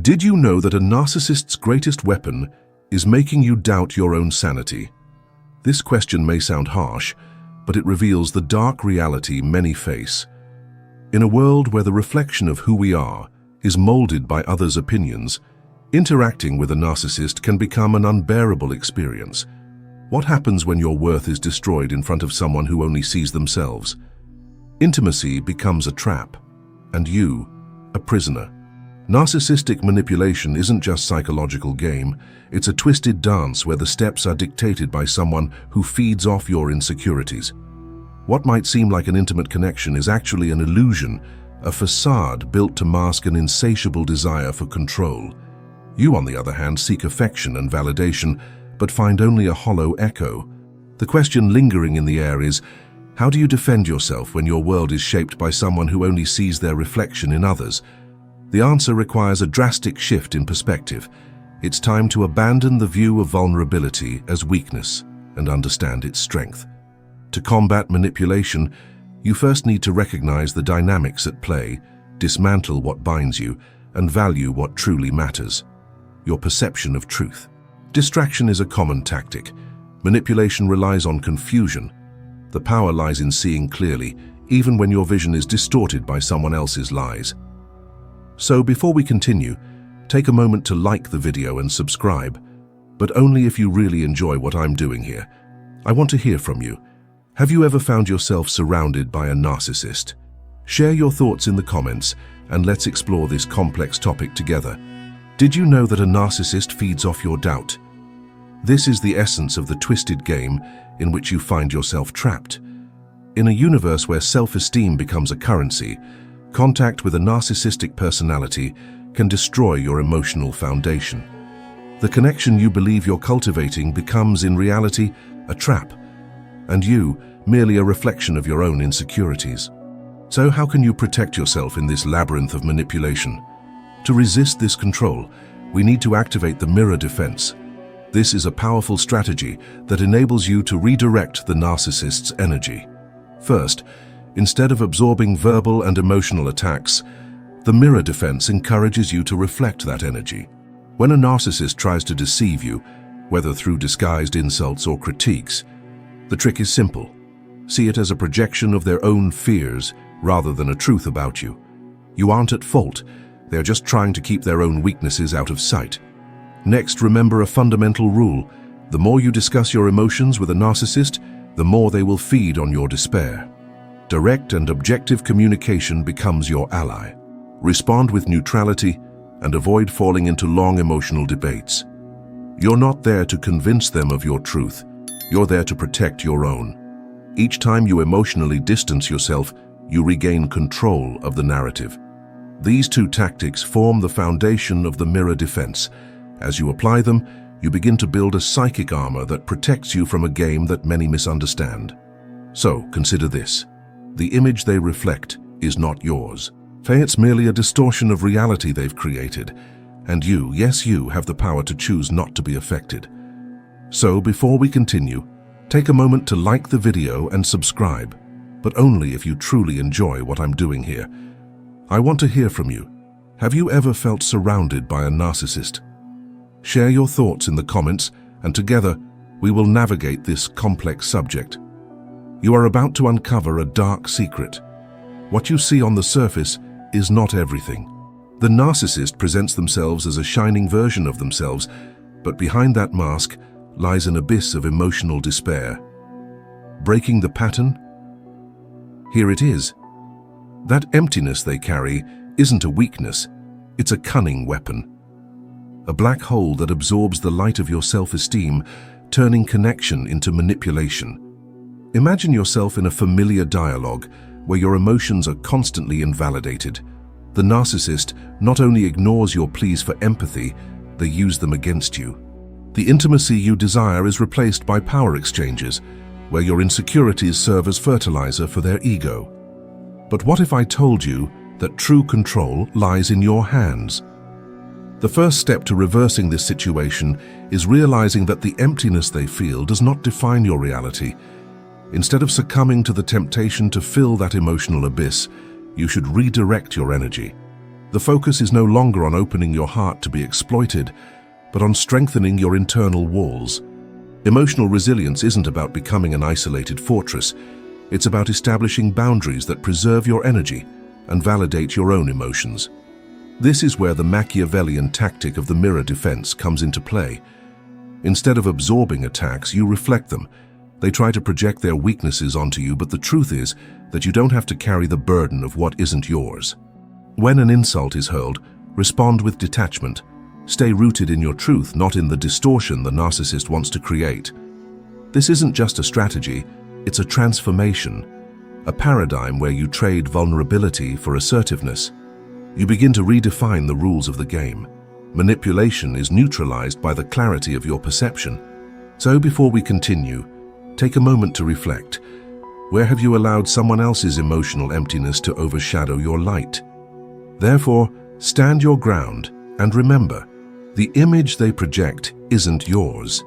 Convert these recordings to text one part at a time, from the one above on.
Did you know that a narcissist's greatest weapon is making you doubt your own sanity? This question may sound harsh, but it reveals the dark reality many face. In a world where the reflection of who we are is molded by others' opinions, interacting with a narcissist can become an unbearable experience. What happens when your worth is destroyed in front of someone who only sees themselves? Intimacy becomes a trap, and you, a prisoner. Narcissistic manipulation isn't just a psychological game, it's a twisted dance where the steps are dictated by someone who feeds off your insecurities. What might seem like an intimate connection is actually an illusion, a facade built to mask an insatiable desire for control. You, on the other hand, seek affection and validation, but find only a hollow echo. The question lingering in the air is, how do you defend yourself when your world is shaped by someone who only sees their reflection in others? The answer requires a drastic shift in perspective. It's time to abandon the view of vulnerability as weakness and understand its strength. To combat manipulation, you first need to recognize the dynamics at play, dismantle what binds you, and value what truly matters: your perception of truth. Distraction is a common tactic. Manipulation relies on confusion. The power lies in seeing clearly, even when your vision is distorted by someone else's lies. So before we continue, take a moment to like the video and subscribe, but only if you really enjoy what I'm doing here. I want to hear from you. Have you ever found yourself surrounded by a narcissist? Share your thoughts in the comments, and let's explore this complex topic together. Did you know that a narcissist feeds off your doubt? This is the essence of the twisted game in which you find yourself trapped. In a universe where self-esteem becomes a currency, contact with a narcissistic personality can destroy your emotional foundation. The connection you believe you're cultivating becomes, in reality, a trap, and you, merely a reflection of your own insecurities. So how can you protect yourself in this labyrinth of manipulation? To resist this control, we need to activate the mirror defense. This is a powerful strategy that enables you to redirect the narcissist's energy. First, instead of absorbing verbal and emotional attacks, the mirror defense encourages you to reflect that energy. When a narcissist tries to deceive you, whether through disguised insults or critiques, the trick is simple. See it as a projection of their own fears rather than a truth about you. You aren't at fault. They're just trying to keep their own weaknesses out of sight. Next, remember a fundamental rule. The more you discuss your emotions with a narcissist, the more they will feed on your despair. Direct and objective communication becomes your ally. Respond with neutrality and avoid falling into long emotional debates. You're not there to convince them of your truth. You're there to protect your own. Each time you emotionally distance yourself, you regain control of the narrative. These two tactics form the foundation of the mirror defense. As you apply them, you begin to build a psychic armor that protects you from a game that many misunderstand. So, consider this. The image they reflect is not yours. It's merely a distortion of reality they've created, and you, yes you, have the power to choose not to be affected. So, before we continue, take a moment to like the video and subscribe, but only if you truly enjoy what I'm doing here. I want to hear from you. Have you ever felt surrounded by a narcissist? Share your thoughts in the comments, and together we will navigate this complex subject. You are about to uncover a dark secret. What you see on the surface is not everything. The narcissist presents themselves as a shining version of themselves, but behind that mask lies an abyss of emotional despair. Breaking the pattern? Here it is. That emptiness they carry isn't a weakness, it's a cunning weapon. A black hole that absorbs the light of your self-esteem, turning connection into manipulation. Imagine yourself in a familiar dialogue where your emotions are constantly invalidated. The narcissist not only ignores your pleas for empathy, they use them against you. The intimacy you desire is replaced by power exchanges, where your insecurities serve as fertilizer for their ego. But what if I told you that true control lies in your hands? The first step to reversing this situation is realizing that the emptiness they feel does not define your reality. Instead of succumbing to the temptation to fill that emotional abyss, you should redirect your energy. The focus is no longer on opening your heart to be exploited, but on strengthening your internal walls. Emotional resilience isn't about becoming an isolated fortress. It's about establishing boundaries that preserve your energy and validate your own emotions. This is where the Machiavellian tactic of the mirror defense comes into play. Instead of absorbing attacks, you reflect them. They try to project their weaknesses onto you, but the truth is that you don't have to carry the burden of what isn't yours. When an insult is hurled, respond with detachment. Stay rooted in your truth, not in the distortion the narcissist wants to create. This isn't just a strategy, it's a transformation, a paradigm where you trade vulnerability for assertiveness. You begin to redefine the rules of the game. Manipulation is neutralized by the clarity of your perception. So before we continue, take a moment to reflect. Where have you allowed someone else's emotional emptiness to overshadow your light? Therefore, stand your ground and remember, the image they project isn't yours.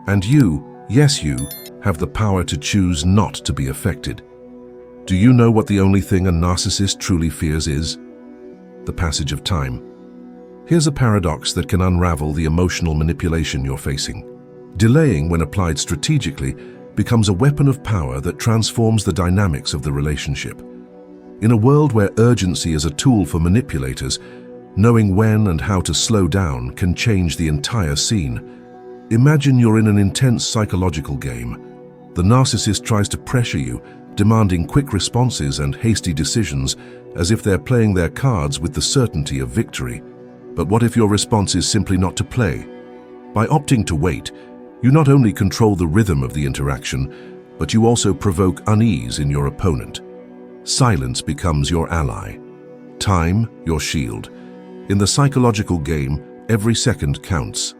And you, yes you, have the power to choose not to be affected. Do you know what the only thing a narcissist truly fears is? The passage of time. Here's a paradox that can unravel the emotional manipulation you're facing. Delaying, when applied strategically, becomes a weapon of power that transforms the dynamics of the relationship. In a world where urgency is a tool for manipulators, knowing when and how to slow down can change the entire scene. Imagine you're in an intense psychological game. The narcissist tries to pressure you, demanding quick responses and hasty decisions, as if they're playing their cards with the certainty of victory. But what if your response is simply not to play? By opting to wait, you not only control the rhythm of the interaction, but you also provoke unease in your opponent. Silence becomes your ally. Time, your shield. In the psychological game, every second counts.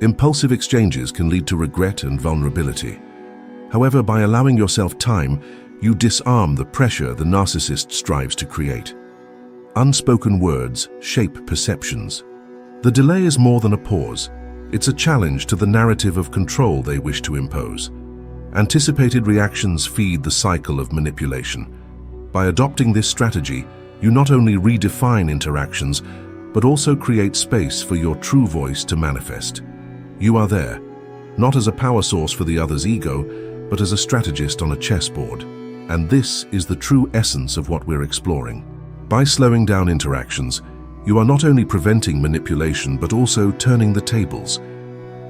Impulsive exchanges can lead to regret and vulnerability. However, by allowing yourself time, you disarm the pressure the narcissist strives to create. Unspoken words shape perceptions. The delay is more than a pause. It's a challenge to the narrative of control they wish to impose. Anticipated reactions feed the cycle of manipulation. By adopting this strategy, you not only redefine interactions, but also create space for your true voice to manifest. You are there, not as a power source for the other's ego, but as a strategist on a chessboard. And this is the true essence of what we're exploring. By slowing down interactions, you are not only preventing manipulation, but also turning the tables.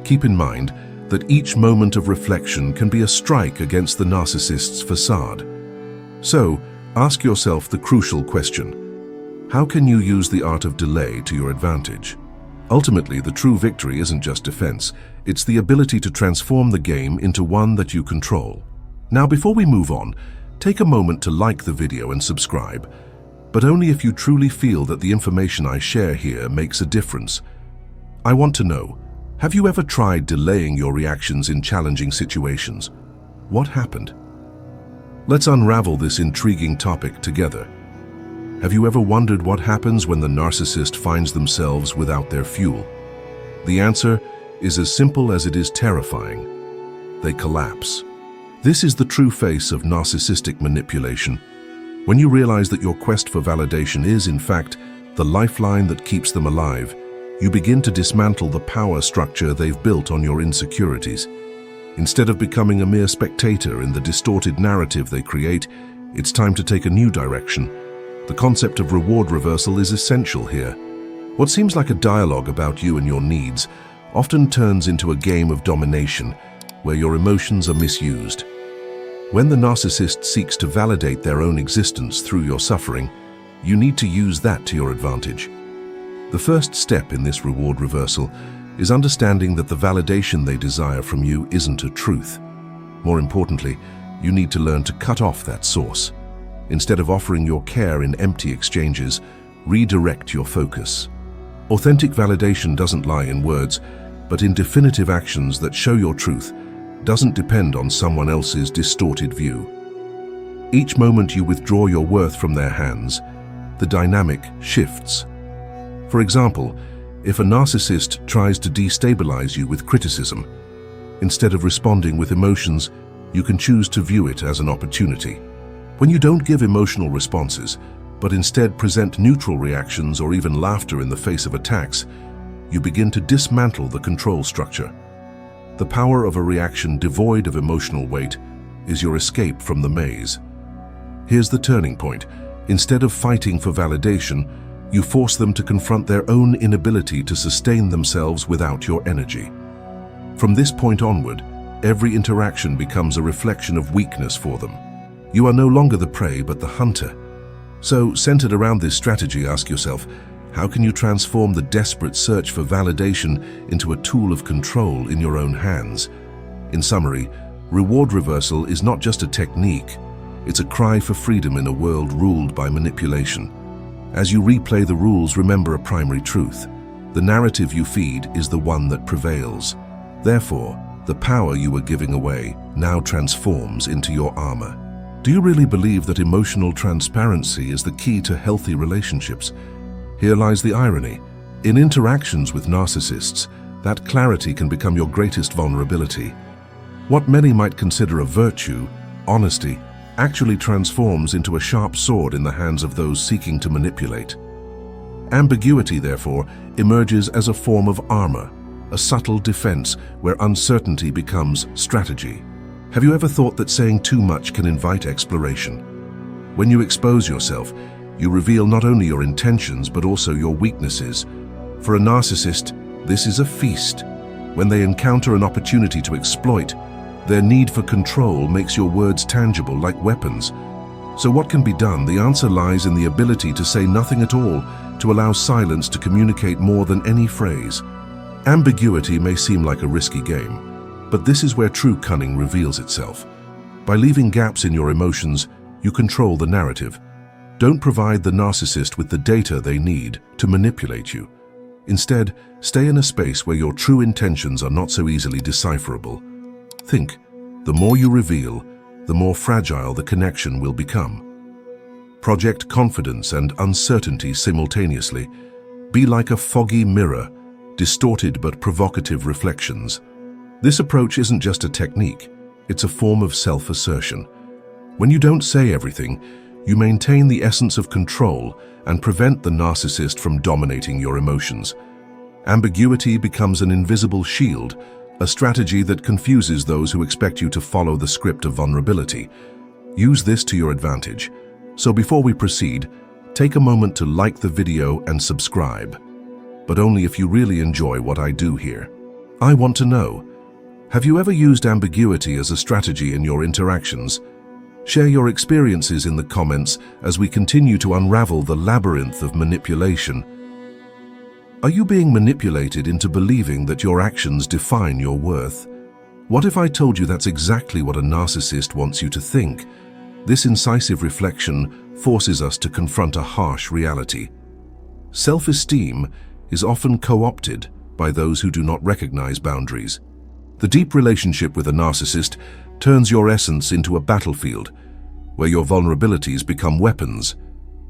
Keep in mind that each moment of reflection can be a strike against the narcissist's facade. So, ask yourself the crucial question: how can you use the art of delay to your advantage? Ultimately, the true victory isn't just defense, it's the ability to transform the game into one that you control. Now, before we move on, take a moment to like the video and subscribe, but only if you truly feel that the information I share here makes a difference. I want to know, have you ever tried delaying your reactions in challenging situations? What happened? Let's unravel this intriguing topic together. Have you ever wondered what happens when the narcissist finds themselves without their fuel? The answer is as simple as it is terrifying. They collapse. This is the true face of narcissistic manipulation. When you realize that your quest for validation is, in fact, the lifeline that keeps them alive, you begin to dismantle the power structure they've built on your insecurities. Instead of becoming a mere spectator in the distorted narrative they create, it's time to take a new direction. The concept of reward reversal is essential here. What seems like a dialogue about you and your needs often turns into a game of domination, where your emotions are misused. When the narcissist seeks to validate their own existence through your suffering, you need to use that to your advantage. The first step in this reward reversal is understanding that the validation they desire from you isn't a truth. More importantly, you need to learn to cut off that source. Instead of offering your care in empty exchanges, redirect your focus. Authentic validation doesn't lie in words, but in definitive actions that show your truth, doesn't depend on someone else's distorted view. Each moment you withdraw your worth from their hands, the dynamic shifts. For example, if a narcissist tries to destabilize you with criticism, instead of responding with emotions, you can choose to view it as an opportunity. When you don't give emotional responses, but instead present neutral reactions or even laughter in the face of attacks, you begin to dismantle the control structure. The power of a reaction devoid of emotional weight is your escape from the maze. Here's the turning point. Instead of fighting for validation, you force them to confront their own inability to sustain themselves without your energy. From this point onward, every interaction becomes a reflection of weakness for them. You are no longer the prey, but the hunter. So, centered around this strategy, ask yourself, how can you transform the desperate search for validation into a tool of control in your own hands? In summary, reward reversal is not just a technique, it's a cry for freedom in a world ruled by manipulation. As you replay the rules, remember a primary truth. The narrative you feed is the one that prevails. Therefore, the power you were giving away now transforms into your armor. Do you really believe that emotional transparency is the key to healthy relationships? Here lies the irony. In interactions with narcissists, that clarity can become your greatest vulnerability. What many might consider a virtue, honesty, actually transforms into a sharp sword in the hands of those seeking to manipulate. Ambiguity, therefore, emerges as a form of armor, a subtle defense where uncertainty becomes strategy. Have you ever thought that saying too much can invite exploration? When you expose yourself, you reveal not only your intentions but also your weaknesses. For a narcissist, this is a feast. When they encounter an opportunity to exploit, their need for control makes your words tangible like weapons. So what can be done? The answer lies in the ability to say nothing at all, to allow silence to communicate more than any phrase. Ambiguity may seem like a risky game, but this is where true cunning reveals itself. By leaving gaps in your emotions, you control the narrative. Don't provide the narcissist with the data they need to manipulate you. Instead, stay in a space where your true intentions are not so easily decipherable. Think, the more you reveal, the more fragile the connection will become. Project confidence and uncertainty simultaneously. Be like a foggy mirror, distorted but provocative reflections. This approach isn't just a technique, it's a form of self-assertion. When you don't say everything, you maintain the essence of control and prevent the narcissist from dominating your emotions. Ambiguity becomes an invisible shield, a strategy that confuses those who expect you to follow the script of vulnerability. Use this to your advantage. So before we proceed, take a moment to like the video and subscribe. But only if you really enjoy what I do here. I want to know, have you ever used ambiguity as a strategy in your interactions? Share your experiences in the comments as we continue to unravel the labyrinth of manipulation. Are you being manipulated into believing that your actions define your worth? What if I told you that's exactly what a narcissist wants you to think? This incisive reflection forces us to confront a harsh reality. Self-esteem is often co-opted by those who do not recognize boundaries. The deep relationship with a narcissist turns your essence into a battlefield, where your vulnerabilities become weapons.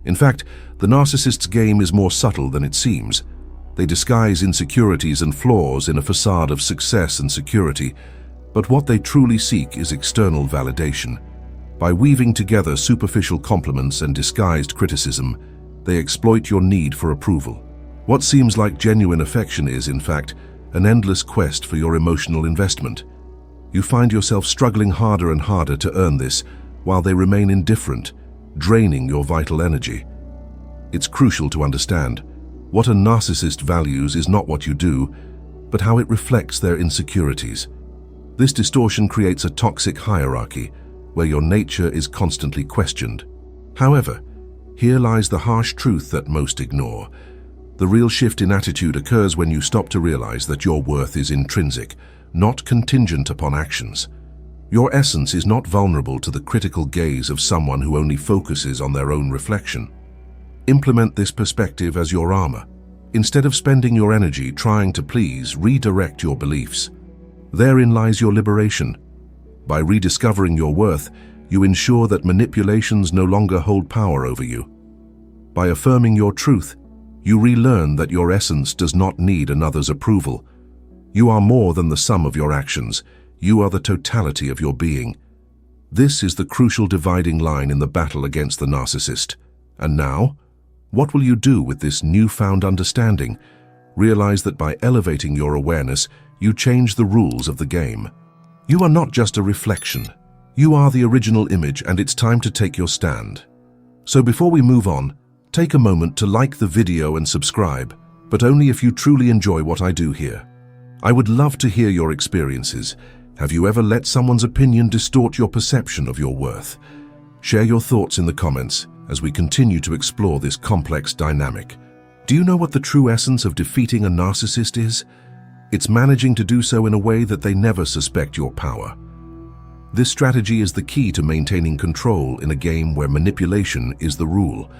In fact, the narcissist's game is more subtle than it seems. They disguise insecurities and flaws in a facade of success and security, but what they truly seek is external validation. By weaving together superficial compliments and disguised criticism, they exploit your need for approval. What seems like genuine affection is, in fact, an endless quest for your emotional investment. You find yourself struggling harder and harder to earn this, while they remain indifferent, draining your vital energy. It's crucial to understand. What a narcissist values is not what you do, but how it reflects their insecurities. This distortion creates a toxic hierarchy, where your nature is constantly questioned. However, here lies the harsh truth that most ignore. The real shift in attitude occurs when you stop to realize that your worth is intrinsic, not contingent upon actions. Your essence is not vulnerable to the critical gaze of someone who only focuses on their own reflection. Implement this perspective as your armor. Instead of spending your energy trying to please, redirect your beliefs. Therein lies your liberation. By rediscovering your worth, you ensure that manipulations no longer hold power over you. By affirming your truth, you relearn that your essence does not need another's approval. You are more than the sum of your actions. You are the totality of your being. This is the crucial dividing line in the battle against the narcissist. And now, what will you do with this newfound understanding? Realize that by elevating your awareness, you change the rules of the game. You are not just a reflection. You are the original image, and it's time to take your stand. So before we move on, take a moment to like the video and subscribe, but only if you truly enjoy what I do here. I would love to hear your experiences. Have you ever let someone's opinion distort your perception of your worth? Share your thoughts in the comments as we continue to explore this complex dynamic. Do you know what the true essence of defeating a narcissist is? It's managing to do so in a way that they never suspect your power. This strategy is the key to maintaining control in a game where manipulation is the rule.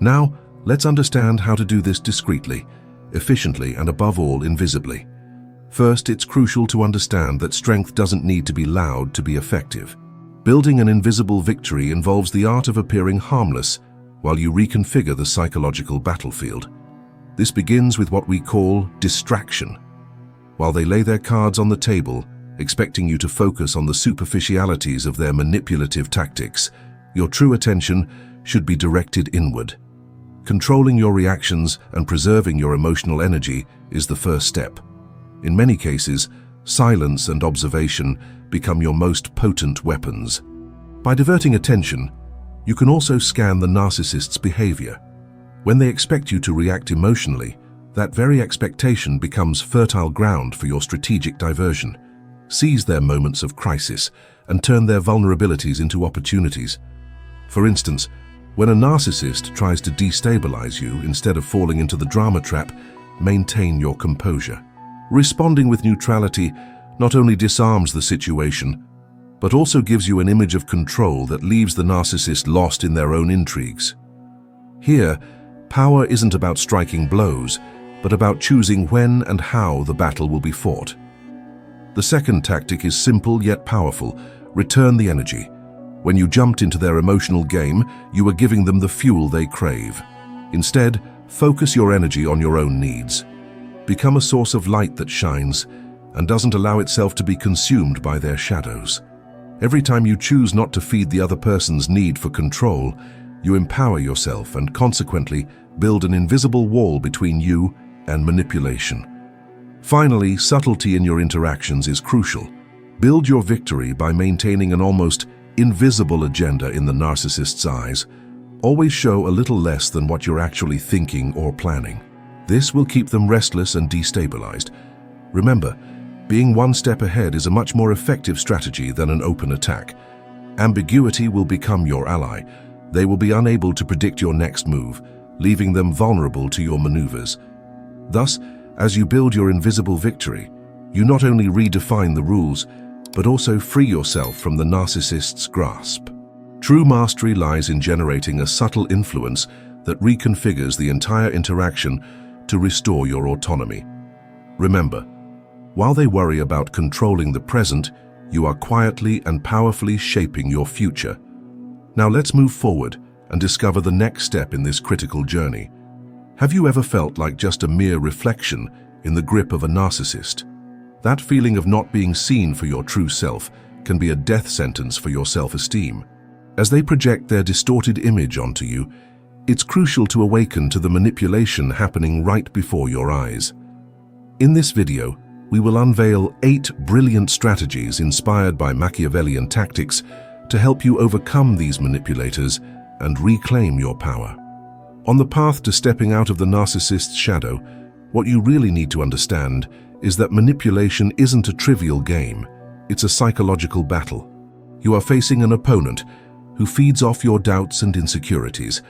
Now, let's understand how to do this discreetly, efficiently, and above all, invisibly. First, it's crucial to understand that strength doesn't need to be loud to be effective. Building an invisible victory involves the art of appearing harmless while you reconfigure the psychological battlefield. This begins with what we call distraction. While they lay their cards on the table, expecting you to focus on the superficialities of their manipulative tactics, your true attention should be directed inward. Controlling your reactions and preserving your emotional energy is the first step. In many cases, silence and observation become your most potent weapons. By diverting attention, you can also scan the narcissist's behavior. When they expect you to react emotionally, that very expectation becomes fertile ground for your strategic diversion. Seize their moments of crisis and turn their vulnerabilities into opportunities. For instance, when a narcissist tries to destabilize you instead of falling into the drama trap, maintain your composure. Responding with neutrality not only disarms the situation, but also gives you an image of control that leaves the narcissist lost in their own intrigues. Here, power isn't about striking blows, but about choosing when and how the battle will be fought. The second tactic is simple yet powerful: return the energy. When you jumped into their emotional game, you were giving them the fuel they crave. Instead, focus your energy on your own needs. Become a source of light that shines and doesn't allow itself to be consumed by their shadows. Every time you choose not to feed the other person's need for control, you empower yourself and consequently build an invisible wall between you and manipulation. Finally, subtlety in your interactions is crucial. Build your victory by maintaining an almost invisible agenda in the narcissist's eyes. Always show a little less than what you're actually thinking or planning. This will keep them restless and destabilized. Remember, being one step ahead is a much more effective strategy than an open attack. Ambiguity will become your ally. They will be unable to predict your next move, leaving them vulnerable to your maneuvers. Thus, as you build your invisible victory, you not only redefine the rules, but also free yourself from the narcissist's grasp. True mastery lies in generating a subtle influence that reconfigures the entire interaction to restore your autonomy. Remember, while they worry about controlling the present, you are quietly and powerfully shaping your future. Now let's move forward and discover the next step in this critical journey. Have you ever felt like just a mere reflection in the grip of a narcissist? That feeling of not being seen for your true self can be a death sentence for your self-esteem. As they project their distorted image onto you, it's crucial to awaken to the manipulation happening right before your eyes. In this video, we will unveil 8 brilliant strategies inspired by Machiavellian tactics to help you overcome these manipulators and reclaim your power. On the path to stepping out of the narcissist's shadow, what you really need to understand is that manipulation isn't a trivial game. It's a psychological battle. You are facing an opponent who feeds off your doubts and insecurities,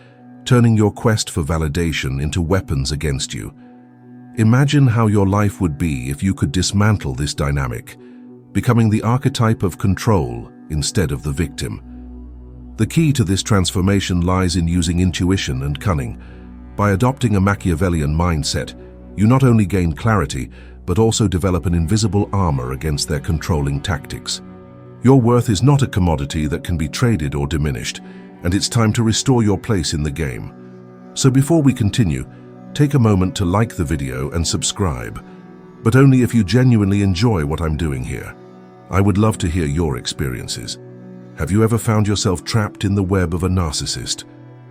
turning your quest for validation into weapons against you. Imagine how your life would be if you could dismantle this dynamic, becoming the archetype of control instead of the victim. The key to this transformation lies in using intuition and cunning. By adopting a Machiavellian mindset, you not only gain clarity, but also develop an invisible armor against their controlling tactics. Your worth is not a commodity that can be traded or diminished, and it's time to restore your place in the game. So before we continue, take a moment to like the video and subscribe, but only if you genuinely enjoy what I'm doing here. I would love to hear your experiences. Have you ever found yourself trapped in the web of a narcissist?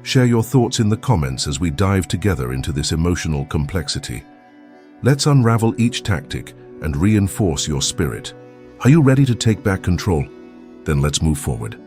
Share your thoughts in the comments as we dive together into this emotional complexity. Let's unravel each tactic and reinforce your spirit. Are you ready to take back control? Then let's move forward.